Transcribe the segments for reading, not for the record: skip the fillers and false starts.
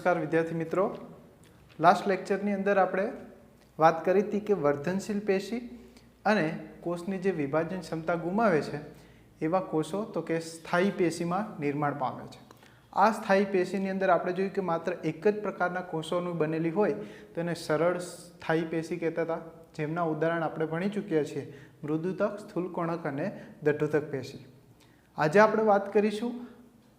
नमस्कार विद्यार्थी मित्रों। लास्ट लेक्चरनी अंदर आपणे बात करी थी कि वर्धनशील पेशी अने कोषनी जे विभाजन क्षमता गुमावे छे एवा कोषो तो कि स्थायी पेशीमां निर्माण पामे छे। आ स्थायी पेशीनी अंदर आपणे जोयुं कि मात्र एक ज प्रकारना कोषोनी बनेली होय तो एने सरळ स्थायी पेशी कहेता हता, जेमना उदाहरण आपणे भणी चूक्या छीए मृदुतक, स्थूलकोणक अने दृढुतक पेशी। आज आपणे बात करीशुं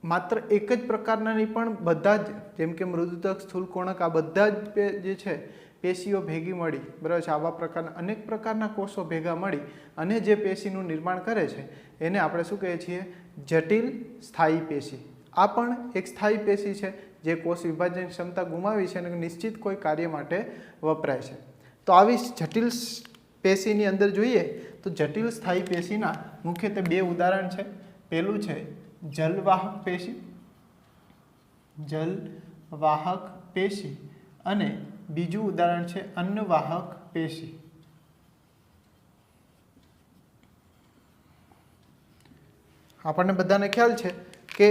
मात्र एक ज प्रकारना नहीं पण बधा ज जेम के मृदुतक, स्थूलकोणक आ बधा ज जे छे पेशीओ भेगी मळी बराबर छे। आवा प्रकारना अनेक प्रकारना कोषो भेगा मळी अने जे पेशीनुं निर्माण करे छे एने आपणे शुं कहीए छीए? जटिल स्थायी पेशी। आ पण एक स्थायी पेशी छे जे कोष विभाजन क्षमता गुमावी छे अने निश्चित कोई कार्य माटे वपराय छे। तो आवी जटिल पेशीनी अंदर जोईए तो जटिल स्थायी पेशीना मुख्यत्वे बे उदाहरण छे। पहेलुं छे जलवाहक पेशी, जलवाहक पेशी अने बीजું उदाहरण छे अन्नवाहक पेशी। आपने बधाने ख्याल छे कि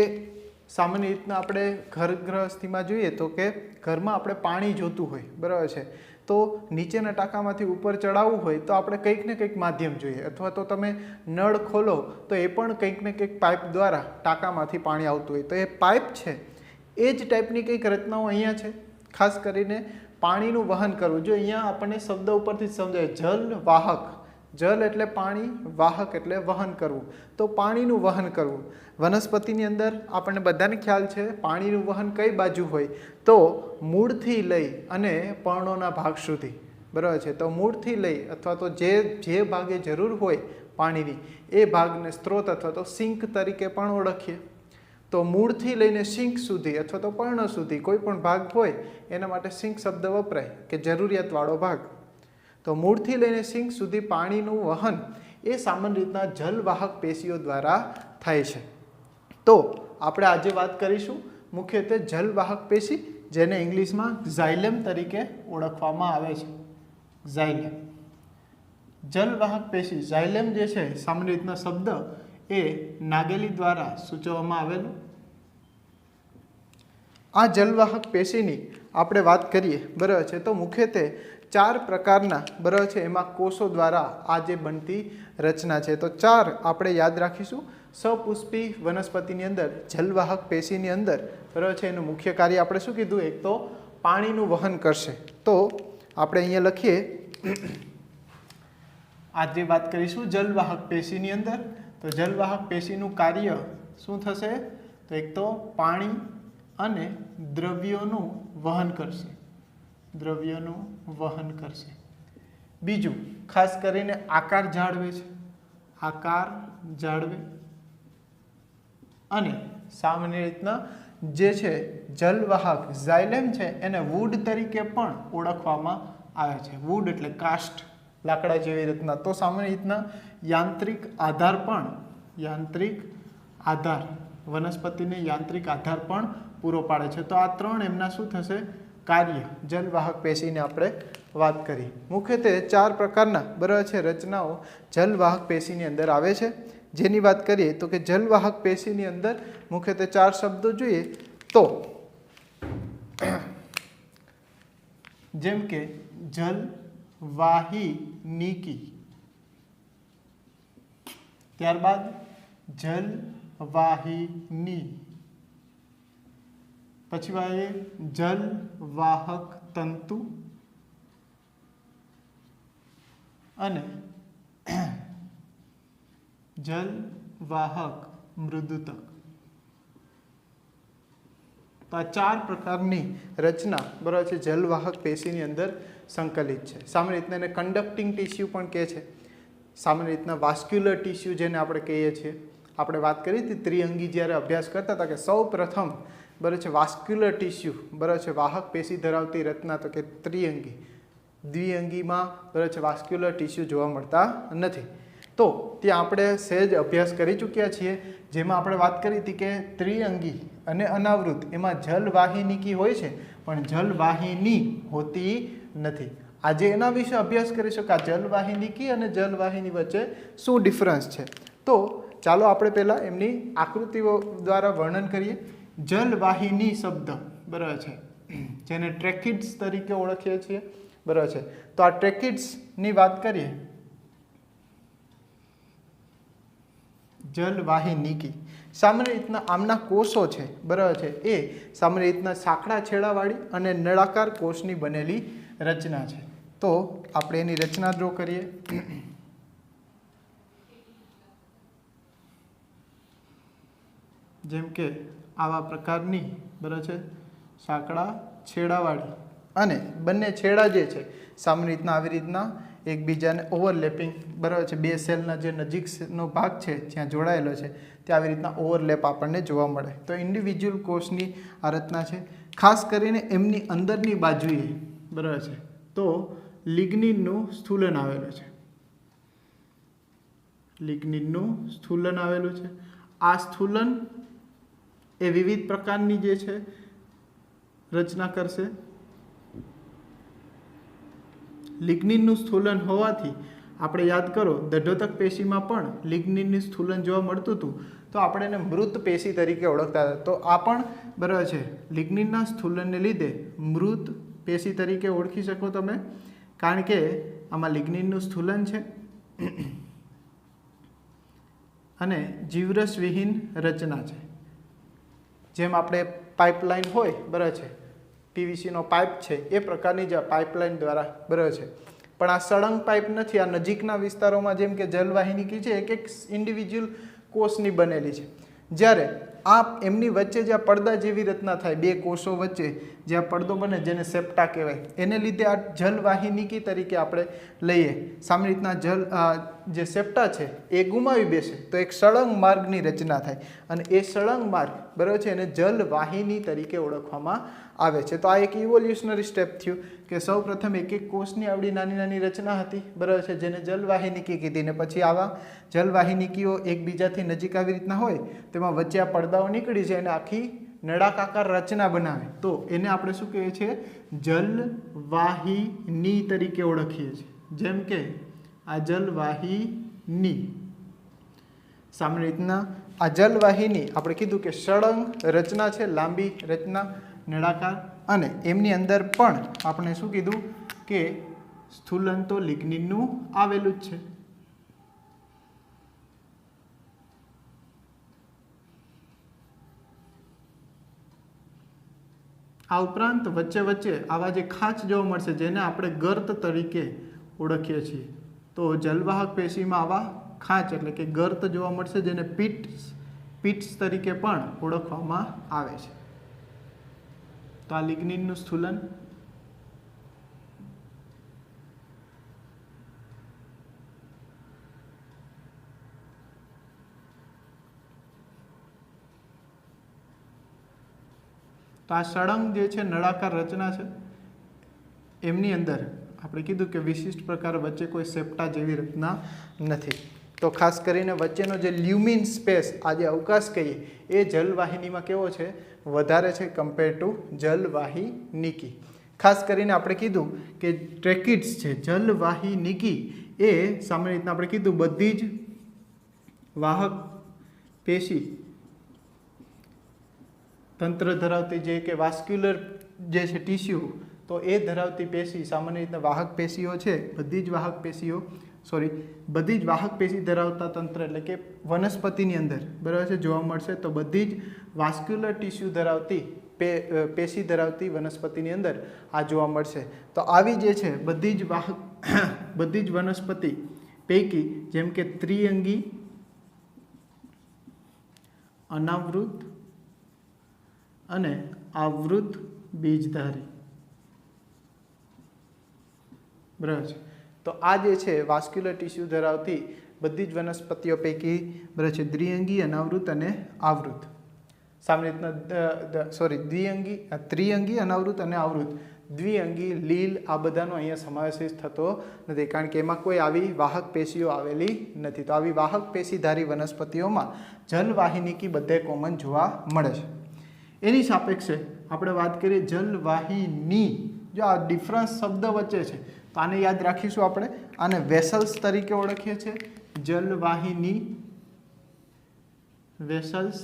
सामान्य रीतना आपणे घर गृहस्थीमां जोईए तो कि घरमां आपणे पाणी जोतुं होय बराबर छे, तो नीचेना टाँकामांथी उपर चढ़ाववुं होय तो आपणे कंईक ने कंईक माध्यम जोईए, अथवा तो तमे नळ खोलो तो ए पण कंईक ने कंईक पाइप द्वारा टाँकामांथी पाणी आवतुं होय। तो ए पाइप छे ए ज टाइपनी कंईक रचनाओ अहींया छे। खास करीने पाणीनुं वहन करवुं। जो अहींया आपणे शब्द उपरथी समजाय जल वाहक, जल एटले पाणी, वाहक एटले वहन करवुं, तो पाणीनुं वहन करवुं। वनस्पतिनी अंदर आपणे बधाने ख्याल छे पाणीनुं वहन कई बाजु होय तो मूळथी लई अने पर्णोना भाग सुधी बराबर छे। तो मूळथी लई अथवा तो जे भागे जरूर होय पाणीनी ए भागने स्त्रोत अथवा तो सिंक तरीके पण ओळखीए। तो मूळथी लईने सिंक सुधी अथवा तो पर्ण सुधी कोई पण भाग होय एना माटे सिंक शब्द वपराय के जरूरियातवाळो भाग। तो मूळथी लईने सिंक सुधी पाणीनुं वहन ए सामान्य रीतना जलवाहक पेशीओ द्वारा थाय छे। तो आपणे आजे वात करीशुं मुख्यत्वे जलवाहक पेशी, जेने इंग्लिशमां जाइलम तरीके ओळखवामां आवे छे। जाइलम, जलवाहक पेशी जाइलम जे छे सामान्य रीतना शब्द ए नागेली द्वारा सूचववामां आवेलो। आ जलवाहक पेशीनी आपणे वात करीए बराबर छे तो मुख्यत्वे चार प्रकारना बराबर छे एमां कोषो द्वारा आ जे बनती रचना छे। तो चार आपणे याद राखीशुं। सपुष्पी वनस्पतिनी अंदर जलवाहक पेशीनी अंदर बराबर छे एनुं मुख्य कार्य आपणे शुं कीधुं? एक तो पाणीनुं वहन करशे। तो आपणे अहींया लखीए आज जे वात करीशुं जलवाहक पेशीनी अंदर, तो जलवाहक पेशीनुं कार्य शुं थशे? तो एक तो पाणी अने द्रव्योनुं वहन करशे, द्रव्योनुं वहन करशे। बीजुं खास करीने आकार जाळवे छे, आकार जाळवे अने सामान्य रीतना जे छे जलवाहक जाइलम छे एने वूड तरीके पण ओळखवामां आवे छे। वूड एटले कास्ट, लाकड़ा जेवी रीतना। तो सामान्य रीतना यांत्रिक आधार पण, यांत्रिक आधार वनस्पतिने यांत्रिक आधार पण पूरो पाडे छे। तो आ त्रण एमना शुं थशे? कार्य जलवाहक पेशीने आपणे वात करी। मुख्यत्वे चार प्रकारना बराबर छे रचनाओ जलवाहक पेशीनी अंदर आवे छे। जेनी वात करीए तो कि जलवाहक पेशीनी अंदर मुख्यत्वे चार शब्दों जोईए तो जेम के जलवाहिनीकी, त्यारबाद जलवाहिनी, पछी आवे जलवाहक तंतु अने जलवाहक मृदुतक। तो आ चार प्रकारनी रचना बराबर छे जलवाहक पेशीनी अंदर संकलित छे। सामान्य रीतना एने कंडक्टिंग टिश्यू पण कहे छे। सामान्य रीतना वास्क्युलर टिश्यू जेने आपणे कहीए छीए। आपणे वात करी हती त्रिअंगी ज्यारे अभ्यास करता हता के सौ प्रथम बराबर छे वास्क्युलर टिश्यू बराबर छे वाहक पेशी धरावती रचना तो कि त्रिअंगी। द्विअंगीमां बराबर छे वास्क्युलर टिश्यू जोवा मळता नथी। तो त्यां आपणे सहज अभ्यास करी चूक्या छीए, जेमां आपणे वात करी हती के त्रिअंगी अने अनावृत एमां जलवाहिनीकी होय छे पण जलवाहिनी होती नथी। आजे एना विषे अभ्यास करीशुं के जलवाहिनीकी अने जलवाहिनी वच्चे शुं डिफरन्स छे। तो चालो आपणे पहेला एमनी आकृतिओ द्वारा वर्णन करीए। जलवाहिनी शब्द बराबर छे જેને ટ્રેકિડ્સ તરીકે ઓળખીએ છીએ, બરાબર છે. તો આ ટ્રેકિડ્સની વાત કરીએ, જલવાહિનીકી સામાન્ય રીતના આમના કોષો છે, બરાબર છે, એ સામાન્ય રીતના સાંકડા છેડાવાળી અને નળાકાર કોષની બનેલી રચના છે. તો આપણે એની રચના ડ્રો કરીએ. જેમ કે આવા પ્રકારની, બરાબર છે, સાંકડા છેડાવાળી અને બંને છેડા જે છે સામાન્ય રીતના આવી રીતના એકબીજાને ઓવરલેપિંગ, બરાબર છે, બે સેલના જે નજીકનો ભાગ છે જ્યાં જોડાયેલો છે ત્યાં આવી રીતના ઓવરલેપ આપણને જોવા મળે. તો ઇન્ડિવિજ્યુઅલ કોષની આ રચના છે. ખાસ કરીને એમની અંદરની બાજુએ, બરાબર છે, તો લિગ્નિનનું સ્થૂલન આવેલું છે. લિગ્નિનનું સ્થૂલન આવેલું છે. આ સ્થૂલન એ વિવિધ પ્રકારની જે છે રચના કરશે. લિગ્નિનનું સ્થૂલન હોવાથી આપણે યાદ કરો દઢોતક પેશીમાં પણ લિગ્નિનનું સ્થૂલન જોવા મળતું હતું, તો આપણે એને મૃત પેશી તરીકે ઓળખતા હતા. તો આ પણ, બરાબર છે, લિગ્નિનના સ્થૂલનને લીધે મૃત પેશી તરીકે ઓળખી શકો તમે, કારણ કે આમાં લિગ્નિનનું સ્થૂલન છે અને જીવરસ વિહીન રચના છે. જેમ આપણે પાઇપલાઇન હોય, બરાબર છે, પીવીસીનો પાઇપ છે એ પ્રકારની જ પાઇપલાઇન દ્વારા, બરાબર છે, પણ આ સળંગ પાઇપ નથી. આ નજીકના વિસ્તારોમાં જેમ કે જલવાહિનીકી છે એક એક ઇન્ડિવિજ્યુઅલ કોષની બનેલી છે. જ્યારે આ એમની વચ્ચે જ્યાં પડદા જેવી રચના થાય, બે કોષો વચ્ચે જ્યાં પડદો બને જેને સેપ્ટા કહેવાય, એને લીધે આ જલવાહિનીકી તરીકે આપણે લઈએ. સામાન્ય રીતના જે સેપ્ટા છે એ ગુમાવી બેસે તો એક સળંગ માર્ગની રચના થાય અને એ સળંગ માર્ગ, બરાબર છે, એને જલવાહિની તરીકે ઓળખવામાં આવે છે. તો આ એક ઇવોલ્યુશનરી સ્ટેપ થયું કે સૌ પ્રથમ એક એક કોષની આવડી નાની નાની રચના હતી, બરાબર છે, જેને જલવાહિનીકી કીધી, ને પછી આવા જલવાહિનીકીઓ એકબીજાથી નજીક આવી રીતના હોય તેમાં વચ્ચે આ પડદાઓ નીકળી છે અને આખી નળાકાકાર રચના બનાવે, તો એને આપણે શું કહીએ છીએ? જલવાહિની તરીકે ઓળખીએ છીએ. જેમ કે આ જલવાહિની, સામાન્ય રીતના આ જલવાહિની આપણે કીધું કે સળંગ રચના છે, લાંબી રચના, નળાકાર, અને એમની અંદર પણ આપણે શું કીધું કે સ્થૂલન તો લિગ્નિનનું આવેલું જ છે. આ ઉપરાંત વચ્ચે વચ્ચે આવા જે ખાંચ જોવા મળશે જેને આપણે ગર્ત તરીકે ઓળખીએ છીએ. તો જલવાહક પેશીમાં આવા ખાંચ એટલે કે ગર્ત જોવા મળશે જેને પિટ્સ તરીકે પણ ઓળખવામાં આવે છે. તો આ લિગ્નિનનું સ્થૂલન. તો આ સળંગ જે છે નળાકાર રચના છે એમની અંદર આપણે કીધું કે વિશિષ્ટ પ્રકાર વચ્ચે કોઈ સેપ્ટા જેવી રચના નથી. તો ખાસ કરીને વચ્ચેનો જે લ્યુમિન સ્પેસ, આ જે અવકાશ કહીએ, એ જલવાહિનીમાં કેવો છે? વધારે છે કમ્પેર ટુ જલવાહિનીકી. ખાસ કરીને આપણે કીધું કે ટ્રેકિડ્સ છે, જલવાહિનીકી એ સામાન્ય રીતના આપણે કીધું બધી જ વાહક પેશી તંત્ર ધરાવતી જે કે વાસ્ક્યુલર જે છે ટીસ્યુ, તો એ ધરાવતી પેશી સામાન્ય રીતના વાહક પેશીઓ છે, બધી જ વાહક પેશીઓ બધી જ વાહક પેશી ધરાવતા તંત્ર એટલે કે વનસ્પતિની અંદર, બરાબર છે, જોવા મળશે. તો બધી જ વાસ્ક્યુલર ટીસ્યુ ધરાવતી પેશી ધરાવતી વનસ્પતિની અંદર આ જોવા મળશે. તો આવી જે છે બધી જ વનસ્પતિ પૈકી જેમ કે ત્રિઅંગી, અનાવૃત અને આવૃત બીજધારી, બરાબર છે. તો આ જે છે વાસ્ક્યુલર ટીસ્યુ ધરાવતી બધી જ વનસ્પતિઓ પૈકી, બરાબર છે, દ્વિઅંગી, અનાવૃત અને આવૃત. સામાન્ય રીતના ત્રિઅંગી, અનાવૃત અને આવૃત, દ્વિઅંગી, લીલ, આ બધાનો અહીંયા સમાવેશ થતો નથી કારણ કે એમાં કોઈ આવી વાહક પેશીઓ આવેલી નથી. તો આવી વાહક પેશીધારી વનસ્પતિઓમાં જલવાહિનીકી બધે કોમન જોવા મળે છે. એની સાપેક્ષે આપણે વાત કરીએ જલવાહિની, જો આ ડિફરન્સ શબ્દ વચ્ચે છે તો આને યાદ રાખીશું આપણે. આને વેસલ્સ તરીકે ઓળખીએ છીએ. જલવાહિની, વેસલ્સ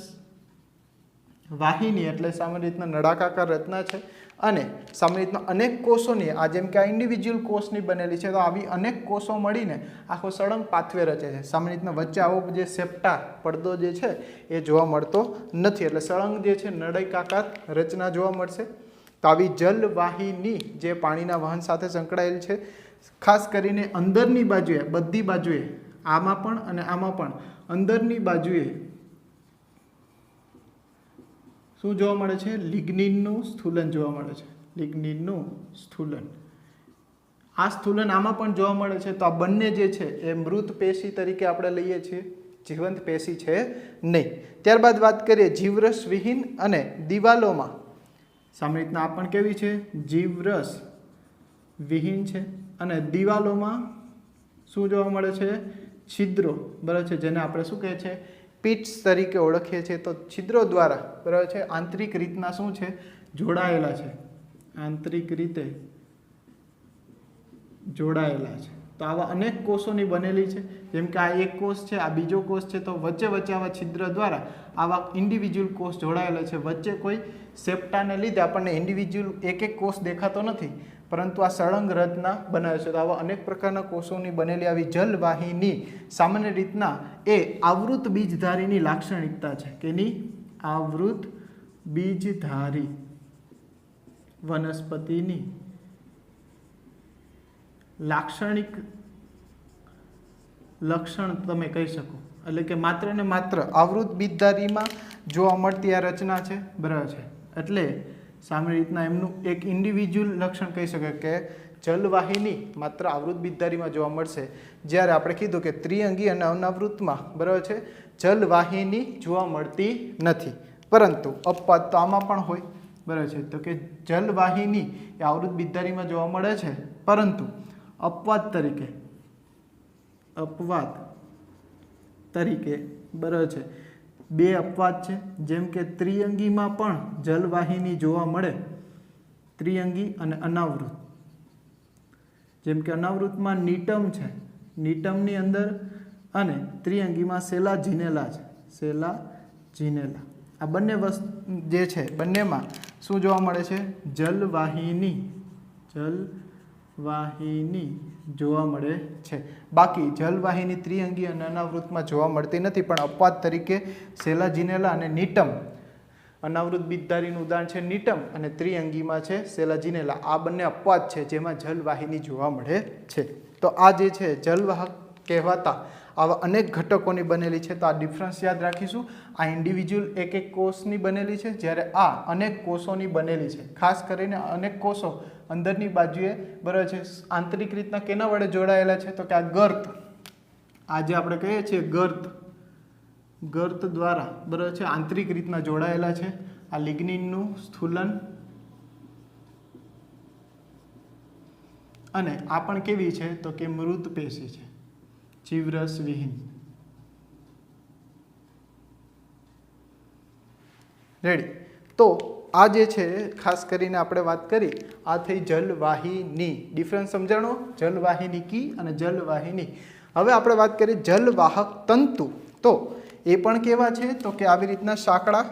વાહિની એટલે સામાન્ય રીતના નળાકાકાર રચના છે અને સામાન્ય રીતના અનેક કોષોની આ જેમ કે આ ઇન્ડિવિજ્યુઅલ કોષની બનેલી છે, તો આવી અનેક કોષો મળીને આખો સળંગ પાથવે રચે છે. સામાન્ય રીતના વચ્ચે આવો જે સેપ્ટા પડદો જે છે એ જોવા મળતો નથી, એટલે સળંગ જે છે નળાકાકાર રચના જોવા મળશે. તો આવી જલવાહિની જે પાણીના વહન સાથે સંકળાયેલ છે, ખાસ કરીને અંદરની બાજુએ, બધી બાજુએ, આમાં પણ અને આમાં પણ અંદરની બાજુએ શું જોવા મળે છે? લિગ્નિનનું સ્થૂલન જોવા મળે છે. લિગ્નિનનું સ્થૂલન, આ સ્થૂલન આમાં પણ જોવા મળે છે. તો આ બંને જે છે એ મૃત પેશી તરીકે આપણે લઈએ છીએ, જીવંત પેશી છે નહીં. ત્યારબાદ વાત કરીએ જીવરસ વિહીન અને દિવાલોમાં. સામાન્ય રીતના આ પણ કેવી છે? જીવરસ વિહીન છે અને દિવાલોમાં શું જોવા મળે છે? છિદ્રો, બરાબર છે, જેને આપણે શું કહે છે? પિટ્સ તરીકે ઓળખીએ છીએ. તો છિદ્રો દ્વારા, બરાબર છે, આંતરિક રીતના શું છે? જોડાયેલા છે, આંતરિક રીતે જોડાયેલા છે. તો આવા અનેક કોષોની બનેલી છે. જેમ કે આ એક કોષ છે, આ બીજો કોષ છે, તો વચ્ચે વચ્ચે આવા છિદ્ર દ્વારા આવા ઇન્ડિવિજ્યુઅલ કોષ જોડાયેલા છે. વચ્ચે કોઈ સેપ્ટાને લીધે આપણને ઇન્ડિવિજ્યુઅલ એક એક કોષ દેખાતો નથી, પરંતુ આ સળંગ રચના બનાવે છે. તો આવા અનેક પ્રકારના કોષોની બનેલી આવી જલવાહિની સામાન્ય રીતના એ આવૃત બીજધારીની લાક્ષણિકતા છે. કેની? આવૃત બીજધારી વનસ્પતિની લાક્ષણિક લક્ષણ તમે કહી શકો. એટલે કે માત્ર ને માત્ર આવૃત બીજધારીમાં જોવા મળતી આ રચના છે, બરાબર છે. એટલે સામાન્ય રીતના એમનું એક ઇન્ડિવિજ્યુઅલ લક્ષણ કહી શકાય કે જલવાહિની માત્ર આવૃત બીજધારીમાં જોવા મળશે. જ્યારે આપણે કીધું કે ત્રિઅંગી અને અનાવૃતમાં, બરાબર છે, જલવાહિની જોવા મળતી નથી, પરંતુ અપવાદ તો આમાં પણ હોય, બરાબર છે. તો કે જલવાહિની એ આવૃત બીજધારીમાં જોવા મળે છે, પરંતુ અપવાદ તરીકે, બરાબર છે, બે અપવાદ છે. જેમ કે ત્રિઅંગીમાં પણ જલવાહિની જોવા મળે, ત્રિઅંગી અને અનાવૃત. જેમ કે અનાવૃતમાં નિટમ છે, નિટમની અંદર, અને ત્રિઅંગીમાં સેલા જીનેલા છે, સેલા જીનેલા. આ બંને વસ્તુ જે છે, બંનેમાં શું જોવા મળે છે? જલવાહિની જોવા મળે છે. બાકી જલવાહિની ત્રિઅંગી અને અનાવૃતમાં જોવા મળતી નથી, પણ અપવાદ તરીકે સેલા જીનેલા અને નિટમ, અનાવૃત બીજધારીનું ઉદાહરણ છે નિટમ, અને ત્રિઅંગીમાં છે સેલા જીનેલા. આ બંને અપવાદ છે જેમાં જલવાહિની જોવા મળે છે. તો આ જે છે જલવાહક કહેવાતા આવા અનેક ઘટકોની બનેલી છે. તો આ ડિફરન્સ યાદ રાખીશું. આ ઇન્ડિવિજ્યુઅલ એક એક કોષની બનેલી છે, જ્યારે આ અનેક કોષોની બનેલી છે. ખાસ કરીને અનેક કોષો અંદરની બાજુએ, બરાબર છે, આંતરિક રીતના કેના વડે જોડાયેલા છે? તો કે આ ગર્ત, આ જે આપણે કહીએ છીએ ગર્ત દ્વારા, બરાબર છે, આંતરિક રીતના જોડાયેલા છે. આ લિગ્નિનનું સ્થૂલન, અને આ પણ કેવી છે? તો કે મૃત પેશી છે, જીવરસ વિહીન. રેડી. તો આ જે છે ખાસ કરીને આપણે વાત કરી, આ થઈ જલવાહિની. ડિફરન્સ સમજાણો? જલવાહિની કી અને જલવાહિની. હવે આપણે વાત કરીએ જલવાહક તંતુ. તો એ પણ કેવા છે? તો કે આવી રીતના સાંકડા,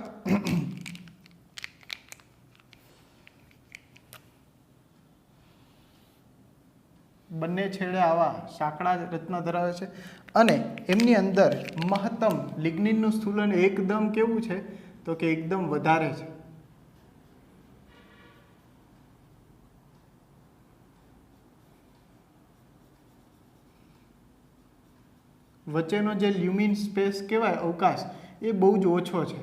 બંને છેડે આવા સાંકડા રચના ધરાવે છે, અને એમની અંદર મહત્તમ લિગ્નિનનું સ્થૂલન એકદમ કેવું છે? તો કે એકદમ વધારે છે. વચ્ચેનો જે લ્યુમિન સ્પેસ કહેવાય, અવકાશ, એ બહુ જ ઓછો છે.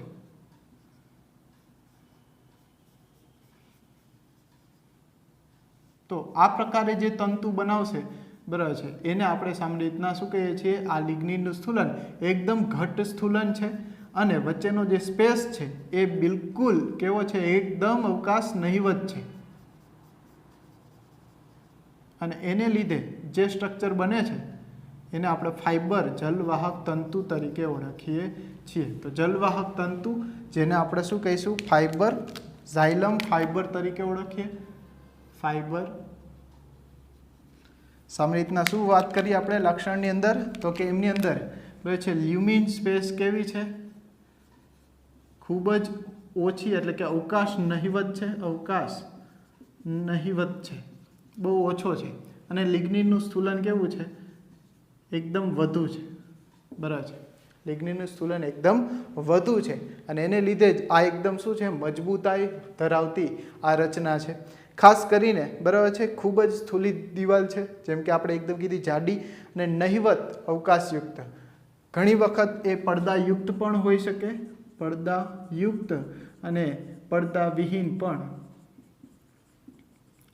તો આ પ્રકારે જે તંતુ બનાવશે, બરાબર છે, એને આપણે સામાન્ય રીતના શું કહીએ છીએ? આ લિગ્નિનનું સ્થૂલન એકદમ ઘટ્ટ સ્થૂલન છે, અને વચ્ચેનો જે સ્પેસ છે એ બિલકુલ કેવો છે? એકદમ અવકાશ નહિવત છે. અને એને લીધે જે સ્ટ્રક્ચર બને છે એને આપણે ફાઇબર, જલવાહક તંતુ તરીકે ઓળખીએ છીએ. તો જલવાહક તંતુ, જેને આપણે શું કહીશું? ફાઇબર, ઝાયલમ ફાઇબર તરીકે ઓળખીએ. ફાઇબર. સામાન્ય રીતના શું વાત કરીએ આપણે લક્ષણની અંદર? તો કે એમની અંદર છે લ્યુમિન સ્પેસ કેવી છે? ખૂબ જ ઓછી એટલે કે અવકાશ નહિવત છે, અવકાશ નહિવત છે, બહુ ઓછો છે. અને લિગ્નિનનું સ્થૂલન કેવું છે? એકદમ વધુ છે. બરાબર છે. લિગ્નિનનું સ્થૂલન એકદમ વધુ છે અને એને લીધે જ આ એકદમ શું છે? મજબૂતાઈ ધરાવતી આ રચના છે. ખાસ કરીને બરાબર છે ખૂબ જ સ્થૂલિત દિવાલ છે, જેમ કે આપણે એકદમ કીધી જાડી અને નહિવત અવકાશયુક્ત. ઘણી વખત એ પડદાયુક્ત પણ હોઈ શકે, પડદાયુક્ત અને પડદાવિહીન પણ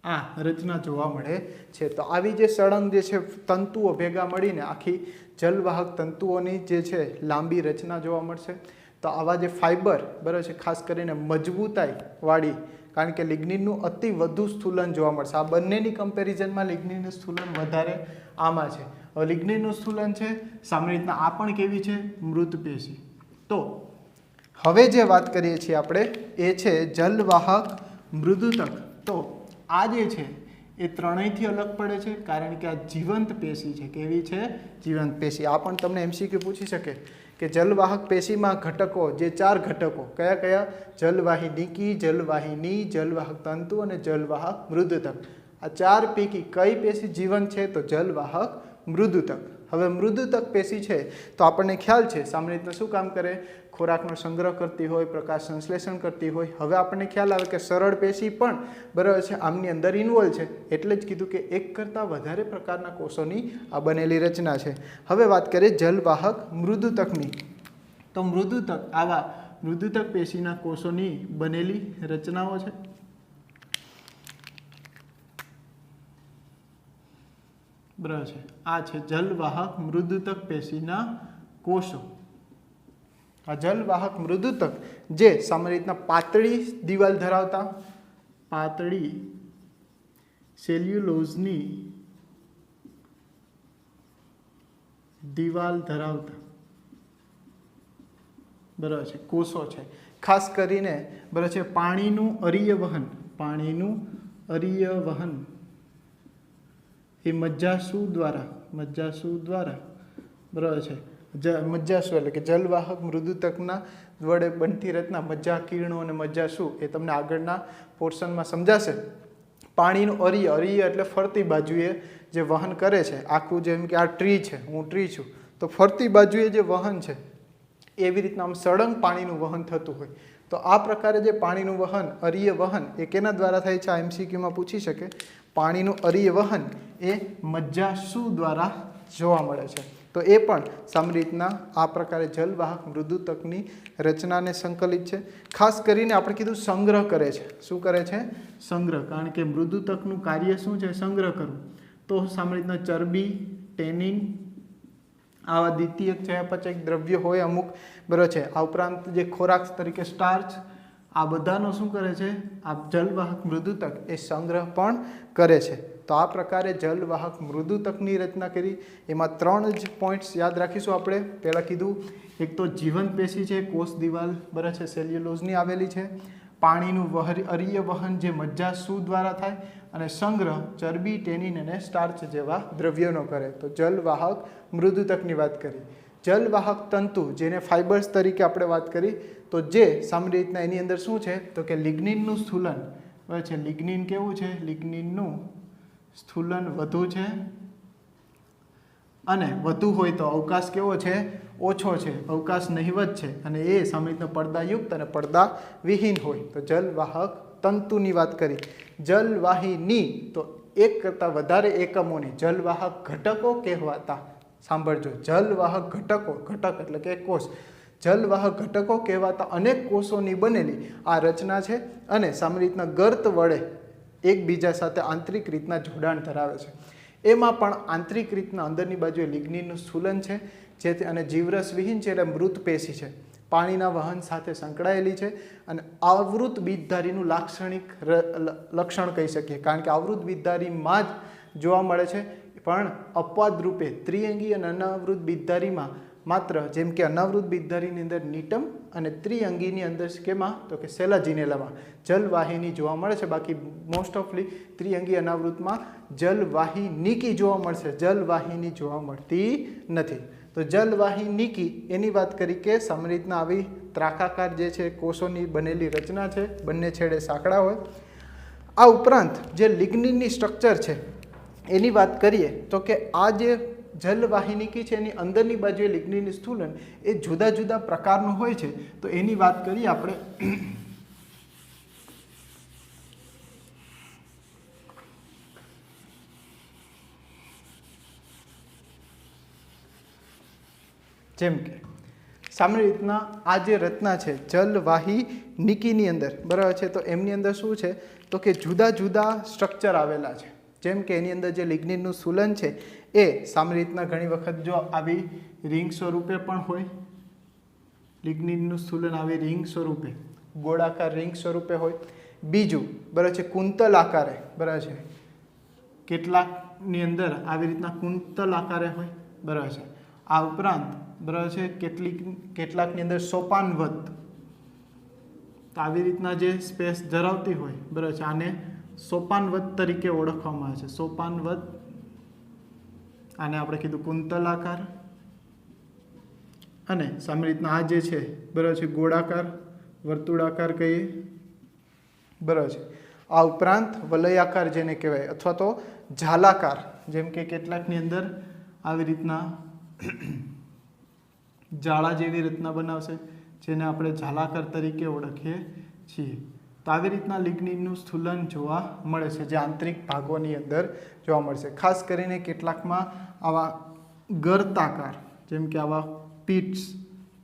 આ રચના જોવા મળે છે. તો આવી જે સળંગ જે છે તંતુઓ ભેગા મળીને આખી જલવાહક તંતુઓની જે છે લાંબી રચના જોવા મળશે. તો આવા જે ફાઈબર બરાબર છે ખાસ કરીને મજબૂતાઈ વાળી, કારણ કે લિગ્નિનનું અતિ વધુ સ્થૂલન જોવા મળશે. આ બંનેની કમ્પેરિઝનમાં લિગ્નિનનું સ્થૂલન વધારે આમાં છે. હવે લિગ્નિનનું સ્થૂલન છે સામાન્ય રીતના આ પણ કેવી છે? મૃત પેશી. તો હવે જે વાત કરીએ છીએ આપણે એ છે જલવાહક મૃદુતક. તો આ જે છે એ ત્રણેયથી અલગ પડે છે, કારણ કે આ જીવંત પેશી છે. કેવી છે? જીવંત પેશી. આ પણ તમને એમસીક્યુ પૂછી શકે કે જલવાહક પેશીમાં ઘટકો, જે 4 ઘટકો કયા કયા? જલવાહિનીકી, જલવાહિની, જલવાહક તંતુ અને જલવાહક મૃદુતક. આ 4 પૈકી કઈ પેશી જીવંત છે? તો જલવાહક મૃદુતક. હવે મૃદુતક પેશી છે તો આપણને ખ્યાલ છે સામાન્ય રીતના શું કામ કરે? ખોરાકનો સંગ્રહ કરતી હોય, પ્રકાશ સંશ્લેષણ કરતી હોય. હવે આપણને ખ્યાલ આવે કે સરળ પેશી પણ બરાબર છે આમની અંદર ઇન્વોલ્વ છે. એટલે જ કીધું કે એક કરતાં વધારે પ્રકારના કોષોની આ બનેલી રચના છે. હવે વાત કરીએ જલવાહક મૃદુતકની. તો મૃદુતક આવા મૃદુતક પેશીના કોષોની બનેલી રચનાઓ છે. બરાબર છે. આ છે જલવાહક મૃદુતક પેશીના કોષો. આ જલવાહક મૃદુતક જે સામાન્ય રીતના પાતળી દિવાલ ધરાવતા, પાતળી સેલ્યુલોઝની દિવાલ ધરાવતા બરાબર છે કોષો છે. ખાસ કરીને બરાબર છે પાણીનું અરીય વહન, પાણીનું અરીય વહન એ મજ્જાસુ દ્વારા બરાબર છે. મજ્જાસુ એટલે કે જલવાહક મૃદુતકના વડે બનતી રચના, મજ્જા કિરણો અને મજ્જાસુ એ તમને આગળના પોર્શનમાં સમજાશે. પાણીનું અરીય, અરીય એટલે ફરતી બાજુએ જે વહન કરે છે આખું, જેમ કે આ ટ્રી છે, હું ટ્રી છું તો ફરતી બાજુએ જે વહન છે એવી રીતના આમ સળંગ પાણીનું વહન થતું હોય. તો આ પ્રકારે જે પાણીનું વહન, અરીય વહન એ કેના દ્વારા થાય છે? આ એમસીક્યુમાં પૂછી શકે. પાણીનું અરીય વહન એ મજ્જાસુ દ્વારા જોવા મળે છે. તો એ પણ સામાન્ય રીતના આ પ્રકારે જલવાહક મૃદુતકની રચનાને સંકલિત છે. ખાસ કરીને આપણે કીધું સંગ્રહ કરે છે. શું કરે છે? સંગ્રહ. કારણ કે મૃદુતકનું કાર્ય શું છે? સંગ્રહ કરવું. તો સામાન્ય રીતના ચરબી, ટેનિન આવા દ્વિતીયક ચયાપચયક દ્રવ્ય હોય અમુક બરાબર છે. આ ઉપરાંત જે ખોરાક તરીકે સ્ટાર્ચ, આ બધાનો શું કરે છે? આ જલવાહક મૃદુતક એ સંગ્રહ પણ કરે છે. તો આ પ્રકારે જલવાહક મૃદુતકની રચના કરી. એમાં 3 જ પોઈન્ટ્સ યાદ રાખીશું આપણે. પહેલાં કીધું એક તો જીવંત પેશી છે, કોષ દિવાલ બરાબર છે સેલ્યુલોઝની આવેલી છે. પાણીનું અરીય વહન જે મજ્જાસુ દ્વારા થાય અને સંગ્રહ ચરબી, ટેનિન અને સ્ટાર્ચ જેવા દ્રવ્યોનો કરે. તો જલવાહક મૃદુતકની વાત કરી. જલવાહક તંતુ જેને ફાઇબર્સ તરીકે આપણે વાત કરી, તો જે સામાન્ય રીતના એની અંદર શું છે? તો કે લિગ્નિનનું સ્થૂલન બરાબર છે. લિગ્નિન કેવું છે? લિગ્નિનનું સ્થૂલન વધુ છે અને વધુ હોય તો અવકાશ કેવો છે? ઓછો છે. અવકાશ નહિવત છે અને એ સામાન્ય રીતના પડદાયુક્ત અને પડદાવિહીન હોય. તો જલવાહક તંતુની વાત કરી. જલવાહિની તો એક કરતાં વધારે એકમોની જલવાહક ઘટકો કહેવાતા. સાંભળજો, જલવાહક ઘટકો, ઘટક એટલે કે કોષ, જલવાહક ઘટકો કહેવાતા અનેક કોષોની બનેલી આ રચના છે અને સામાન્ય રીતના ગર્ત વડે એકબીજા સાથે આંતરિક રીતના જોડાણ ધરાવે છે. એમાં પણ આંતરિક રીતના અંદરની બાજુએ લિગ્નિનનું સ્થૂલન છે જેથી, અને જીવરસ વિહીન છે એટલે મૃત પેશી છે, પાણીના વહન સાથે સંકળાયેલી છે અને આવૃત બીજધારીનું લાક્ષણિક લક્ષણ કહી શકીએ. કારણ કે આવૃત બીજધારીમાં જ જોવા મળે છે, પણ અપવાદ રૂપે ત્રિઅંગી અને અનાવૃત બીજધારીમાં માત્ર, જેમ કે અનાવૃત બીજધારીની અંદર નિટમ અને ત્રિઅંગીની અંદર કેમાં? તો કે સેલાજીનેલામાં જલવાહિની જોવા મળે છે. બાકી મોસ્ટ ઓફલી ત્રિઅંગી અનાવૃતમાં જલવાહિનીકી જોવા મળશે, જલવાહિની જોવા મળતી નથી. તો જલવાહિનીકી એની વાત કરી કે સામાન્ય રીતના આવી ત્રાકાકાર જે છે કોષોની બનેલી રચના છે, બંને છેડે સાંકડા હોય. આ ઉપરાંત જે લિગ્નિનની સ્ટ્રક્ચર છે એની વાત કરીએ તો કે આ જે જલવાહિનીકી છે એની અંદરની બાજુએ લિગ્નિનનું સ્થૂલન એ જુદા જુદા પ્રકારનું હોય છે. તો એની વાત કરીએ આપણે. જેમ કે સામાન્ય રીતના આ જે રચના છે જલવાહિનીકીની અંદર બરાબર છે, તો એમની અંદર શું છે તો કે જુદા જુદા સ્ટ્રક્ચર આવેલા છે. જેમ કે એની અંદર જે લિગ્નિનનું સ્થૂલન છે એ સામાન્ય રીતના ઘણી વખત જો આવી રિંગ સ્વરૂપે પણ હોય, લિગ્નિનનું સ્થૂલન આવી રિંગ સ્વરૂપે, ગોળાકાર રિંગ સ્વરૂપે હોય. બીજું બરાબર છે કુંતલ આકારે, બરાબર છે, કેટલાકની અંદર આવી રીતના કુંતલ આકારે હોય, બરાબર છે. આ ઉપરાંત બરાબર છે કેટલાકની અંદર સોપાનવત, તો આવી રીતના જે સ્પેસ ધરાવતી હોય, બરાબર છે, આને સોપાનવત તરીકે ઓળખવામાં આવે છે. સોપાનવત, આને આપણે કીધું કુંતલ આકાર. અને સામાન્ય રીતના આ જે છે બરાબર છે ગોળાકાર, વર્તુળાકાર કહીએ, બરાબર છે. આ ઉપરાંત વલયાકાર જેને કહેવાય અથવા તો ઝાલાકાર, જેમ કે કેટલાકની અંદર આવી રીતના જાળા જેવી રચના બનાવશે જેને આપણે ઝાલાકાર તરીકે ઓળખીએ છીએ. તો આવી રીતના લિગ્નિનનું સ્થૂલન જોવા મળે છે જે આંતરિક ભાગોની અંદર જોવા મળશે. ખાસ કરીને કેટલાકમાં આવા ગર્તાકાર, જેમ કે આવા પીટ્સ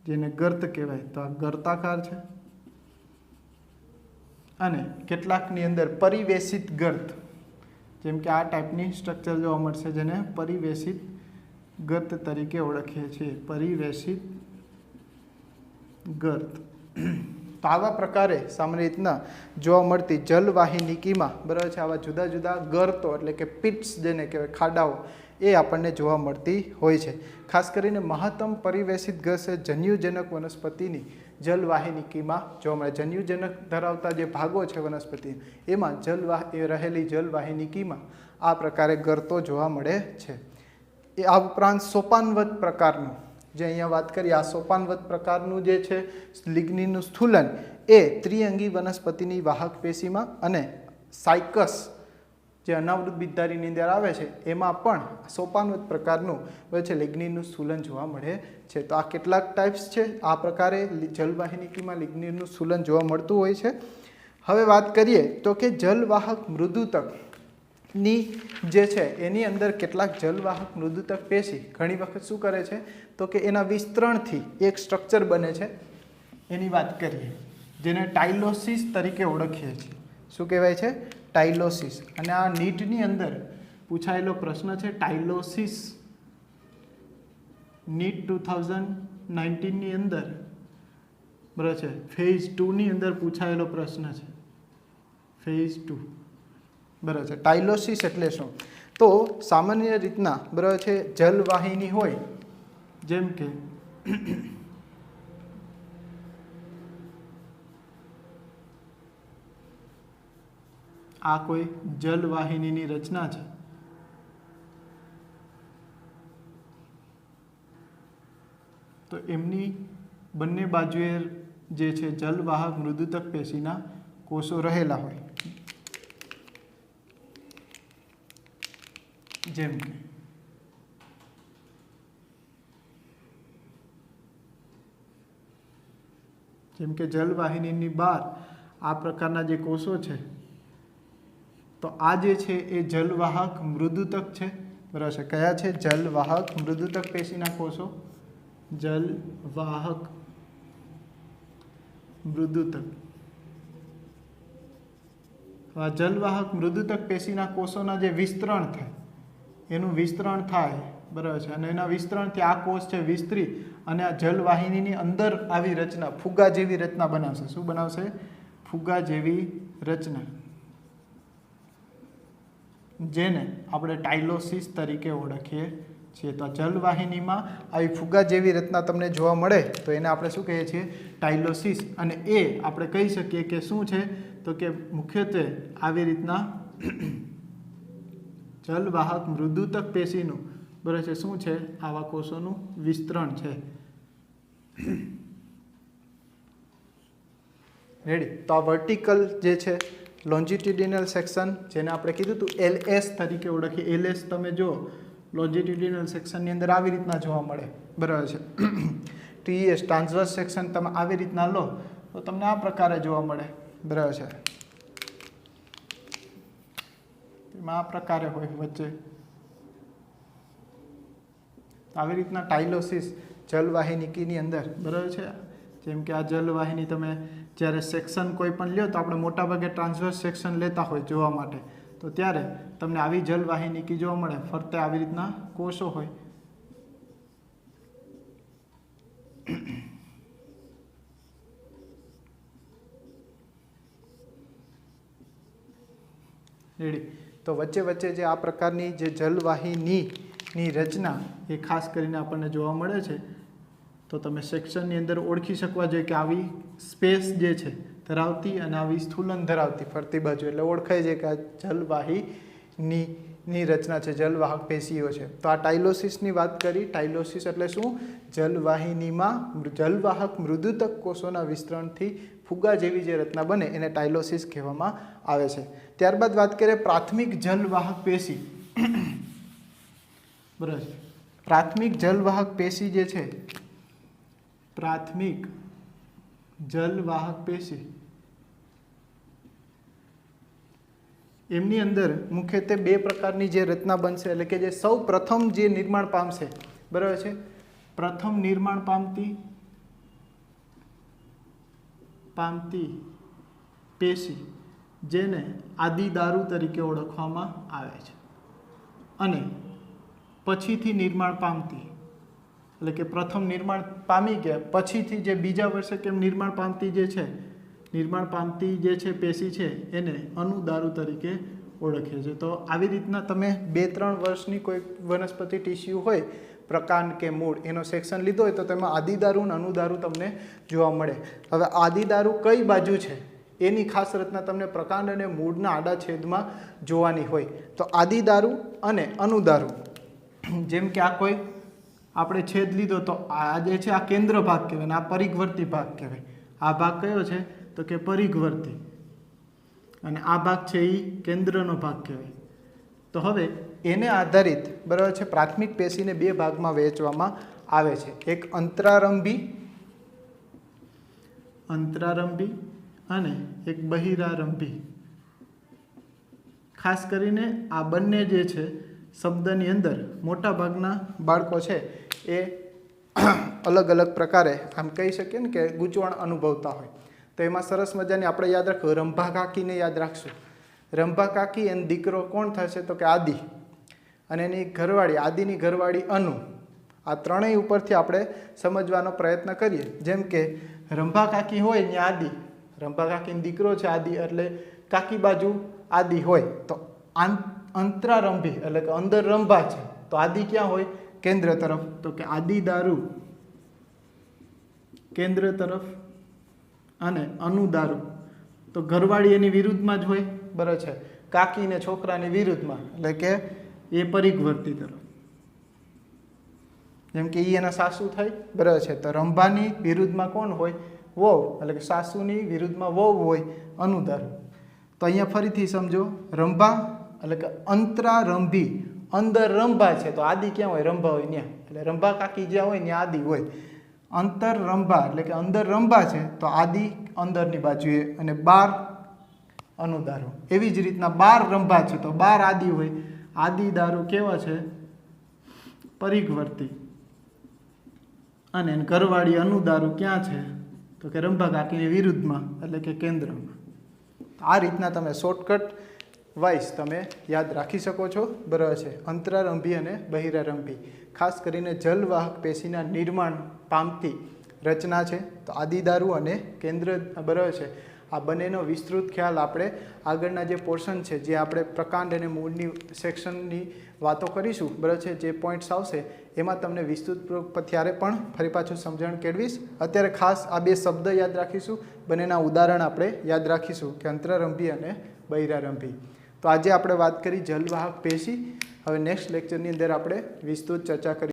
જેને ગર્ત કહેવાય, તો આ ગર્તાકાર છે. અને કેટલાકની અંદર પરિવેશિત ગર્ત, જેમ કે આ ટાઈપની સ્ટ્રક્ચર જોવા મળશે જેને પરિવેશિત ગર્ત તરીકે ઓળખીએ છીએ. પરિવેશિત ગર્ત. તો આવા પ્રકારે સામાન્ય રીતના જોવા મળતી જલવાહિનીકીમાં બરાબર છે આવા જુદા જુદા ગર્તો એટલે કે પિટ્સ જેને કહેવાય, ખાડાઓ, એ આપણને જોવા મળતી હોય છે. ખાસ કરીને મહત્તમ પરિવેશિત ગર્ત છે જન્યુજનક વનસ્પતિની જલવાહિનીકીમાં જોવા મળે. જન્યુજનક ધરાવતા જે ભાગો છે વનસ્પતિ એમાં રહેલી જલવાહિનીકીમાં આ પ્રકારે ગર્તો જોવા મળે છે. એ આ ઉપરાંત સોપાનવત પ્રકારનું જે અહીંયા વાત કરીએ, આ સોપાનવત પ્રકારનું જે છે લિગ્નિનનું સ્થૂલન એ ત્રિઅંગી વનસ્પતિની વાહક પેશીમાં અને સાયકસ જે અનાવૃત બીજધારીની અંદર આવે છે એમાં પણ સોપાનવત પ્રકારનું છે લિગ્નિનનું સ્થૂલન જોવા મળે છે. તો આ કેટલાક ટાઈપ્સ છે. આ પ્રકારે જલવાહિનીકીમાં લિગ્નિનનું સ્થૂલન જોવા મળતું હોય છે. હવે વાત કરીએ તો કે જલવાહક મૃદુતક ની જે છે એની અંદર કેટલાક જલવાહક મૃદુતક પેશી ઘણી વખત શું કરે છે તો કે એના વિસ્તરણથી એક સ્ટ્રક્ચર બને છે. એની વાત કરીએ જેને ટાઇલોસિસ તરીકે ઓળખીએ છીએ. શું કહેવાય છે? ટાઇલોસિસ. અને આ નીટની અંદર પૂછાયેલો પ્રશ્ન છે ટાઇલોસિસ. નીટ 2019ની અંદર બરાબર છે ફેઝ 2ની અંદર પૂછાયેલો પ્રશ્ન છે. ફેઝ 2 બરાબર છે. ટાઇલોસિસ એટલે શું? તો સામાન્ય રીતના બરાબર છે જલવાહિની હોય, જેમ કે આ કોઈ જલવાહિનીની રચના છે. તો એમની બંને બાજુએ જે છે જલવાહક મૃદુતક પેશીના કોષો રહેલા હોય. જેમ કે જલવાહિનીની બહાર આ પ્રકારના જે કોષો છે, તો આ જે છે એ જલવાહક મૃદુતક છે. બરાબર છે. કયા છે? જલવાહક મૃદુતક પેશીના કોષો. જલવાહક મૃદુતક. આ જલવાહક મૃદુતક પેશીના કોષોના જે વિસ્તરણ થાય, એનું વિસ્તરણ થાય, બરાબર છે, અને એના વિસ્તરણથી આ કોષ છે વિસ્તરી અને આ જલવાહિનીની અંદર આવી રચના ફુગા જેવી રચના બનાવશે. શું બનાવશે? ફુગા જેવી રચના, જેને આપણે ટાઇલોસિસ તરીકે ઓળખીએ છીએ. તો જલવાહિનીમાં આવી ફુગા જેવી રચના તમને જોવા મળે તો એને આપણે શું કહીએ છીએ? ટાઇલોસિસ. અને એ આપણે કહી શકીએ કે શું છે તો કે મુખ્યત્વે આવી રીતના જલવાહક મૃદુતક પેશીનું બરાબર છે શું છે? આવા કોષોનું વિસ્તરણ છે. રેડી. તો આ વર્ટિકલ જે છે લોન્જિટ્યુડિનલ સેક્શન, જેને આપણે કીધું હતું LS તરીકે ઓળખીએ. LS તમે જો લોન્જિટ્યુડિનલ સેક્શનની અંદર આવી રીતના જોવા મળે, બરાબર છે. TS ટ્રાન્સવર્સ સેક્શન તમે આવી રીતના લો તો તમને આ પ્રકારે જોવા મળે, બરાબર છે. એમાં આ પ્રકારે હોય વચ્ચે આવી રીતના ટાઇલોસિસ જલવાહિનીની અંદર, બરાબર છે. જેમ કે આ જલવાહિની તમે જ્યારે સેક્શન કોઈ પણ લ્યો તો આપણે મોટાભાગે ટ્રાન્સવર્સ સેક્શન લેતા હોય જોવા માટે, તો ત્યારે તમને આવી જલવાહિની જોવા મળે, ફરતે આવી રીતના કોષો હોય. રેડી. તો વચ્ચે વચ્ચે જે આ પ્રકારની જે જલવાહિનીની રચના એ ખાસ કરીને આપણને જોવા મળે છે. તો તમે સેક્શનની અંદર ઓળખી શકવા જોઈએ કે આવી સ્પેસ જે છે ધરાવતી અને આવી સ્થૂલન ધરાવતી ફરતી બાજુ, એટલે ઓળખાય છે કે આ જલવાહિનીની રચના છે, જલવાહક પેશીઓ છે. તો આ ટાઇલોસિસની વાત કરી. ટાઇલોસિસ એટલે શું? જલવાહિનીમાં જલવાહક મૃદુતક કોષોના વિસ્તરણથી ફુગા જેવી જે રચના બને એને ટાઇલોસિસ કહેવામાં આવે છે. ત્યારબાદ વાત કરીએ પ્રાથમિક જલવાહક પેશી. બરાબર. પ્રાથમિક જલવાહક પેશી જે છે, પ્રાથમિક જલવાહક પેશી, એમની અંદર મુખ્યત્વે બે પ્રકારની જે રચના બનશે, એટલે કે જે સૌ પ્રથમ જે નિર્માણ પામશે, બરાબર છે, પ્રથમ નિર્માણ પામતી પેશી જેને આદિદારુ તરીકે ઓળખવામાં આવે છે, અને પછીથી નિર્માણ પામતી, એટલે કે પ્રથમ નિર્માણ પામી ગયા પછીથી જે બીજા વર્ષે કેમ નિર્માણ પામતી જે છે પેશી છે એને અનુદારુ તરીકે ઓળખે છે. તો આવી રીતના તમે 2-3 વર્ષની કોઈ વનસ્પતિ ટીસ્યુ હોય, પ્રકાંડ કે મૂળ, એનો સેક્શન લીધો હોય તો તેમાં આદિદારુ અને અનુદારુ તમને જોવા મળે. હવે આદિદારુ કઈ બાજુ છે એની ખાસ રચના તમને પ્રકાંડ અને મૂળના આડા છેદમાં જોવાની હોય. તો આદિદારુ અને અનુદારુ, જેમ કે આ કોઈ આપણે છેદ લીધો તો આ જે છે આ કેન્દ્ર ભાગ કહેવાય અને આ પરિઘવર્તી ભાગ કહેવાય. આ ભાગ કયો છે તો કે પરિઘવર્તી, અને આ ભાગ છે એ કેન્દ્રનો ભાગ કહેવાય. તો હવે એને આધારિત, બરાબર છે, પ્રાથમિક પેશીને બે ભાગમાં વહેંચવામાં આવે છે. એક અંતરારંભી અને એક બહિરારંભી. ખાસ કરીને આ બંને જે છે શબ્દની અંદર મોટા ભાગના બાળકો છે એ અલગ અલગ પ્રકારે આમ કહી શકીએ ને કે ગૂંચવણ અનુભવતા હોય. તો એમાં સરસ મજાની આપણે યાદ રાખવું, રંભા કાકીને યાદ રાખશું. રંભા કાકી એનો દીકરો કોણ થશે તો કે આદિ, અને એની ઘરવાળી, આદિની ઘરવાળી અનુ. આ ત્રણેય ઉપરથી આપણે સમજવાનો પ્રયત્ન કરીએ. જેમ કે રંભા કાકી હોય ને આદિ, રંભા કાકીનો દીકરો છે આદિ, એટલે કાકી બાજુ આદિ હોય. તો અંતરારંભી એટલે કે અંદર રંભા છે, તો આદિ ક્યાં હોય? કેન્દ્ર તરફ. તો કે આદિદારુ કેન્દ્ર તરફ, અને અનુદારુ તો ઘરવાળી એની વિરુદ્ધમાં જ હોય, બરાબર છે, કાકી ને છોકરાની વિરુદ્ધમાં, એટલે કે એ પરિઘવર્તી તરફ. જેમ કે એના સાસુ થાય, બરાબર છે, તો રંભાની વિરુદ્ધમાં કોણ હોય? વહુ, એટલે કે સાસુની વિરુદ્ધમાં વહુ હોય, અનુદારુ. તો અહીંયા ફરીથી સમજો, રંભા એટલે કે અંતરારંભી, અંદર રંભા છે તો આદિ ક્યાં હોય? રંભા હોય ત્યાં, એટલે રંભા કાકી જ્યાં હોય ત્યાં આદિ હોય. અંતર રંભા એટલે કે અંદર રંભા છે તો આદિ અંદરની બાજુએ, અને બાર અનુદારુ. એવી જ રીતના બાર રંભા છે તો બાર આદિ હોય. આદિદારુ કેવા છે? પરિઘવર્તી, અને ઘરવાળી અનુદારુ ક્યાં છે તો કે રંભા કાકીની વિરુદ્ધમાં, એટલે કે કેન્દ્રમાં. આ રીતના તમે શોર્ટકટ વાઇઝ તમે યાદ રાખી શકો છો, બરાબર છે. અંતરારંભી અને બહિરારંભી ખાસ કરીને જલવાહક પેશીના નિર્માણ પામતી રચના છે. તો આદિદારુ અને કેન્દ્ર, બરાબર છે, આ બંનેનો વિસ્તૃત ખ્યાલ આપણે આગળના જે પોર્શન છે, જે આપણે પ્રકાંડ અને મૂળની સેક્શનની વાતો કરીશું, બરાબર છે, જે પોઈન્ટ્સ આવશે એમાં તમને વિસ્તૃત ત્યારે પણ ફરી પાછું સમજણ કેળવીશ. અત્યારે ખાસ આ બે શબ્દ યાદ રાખીશું, બંનેના ઉદાહરણ આપણે યાદ રાખીશું કે અંતરારંભી અને બહિરારંભી. તો આજે આપણે વાત કરી જલવાહક પેશી. હવે નેક્સ્ટ લેક્ચરની અંદર આપણે વિસ્તૃત ચર્ચા કરી.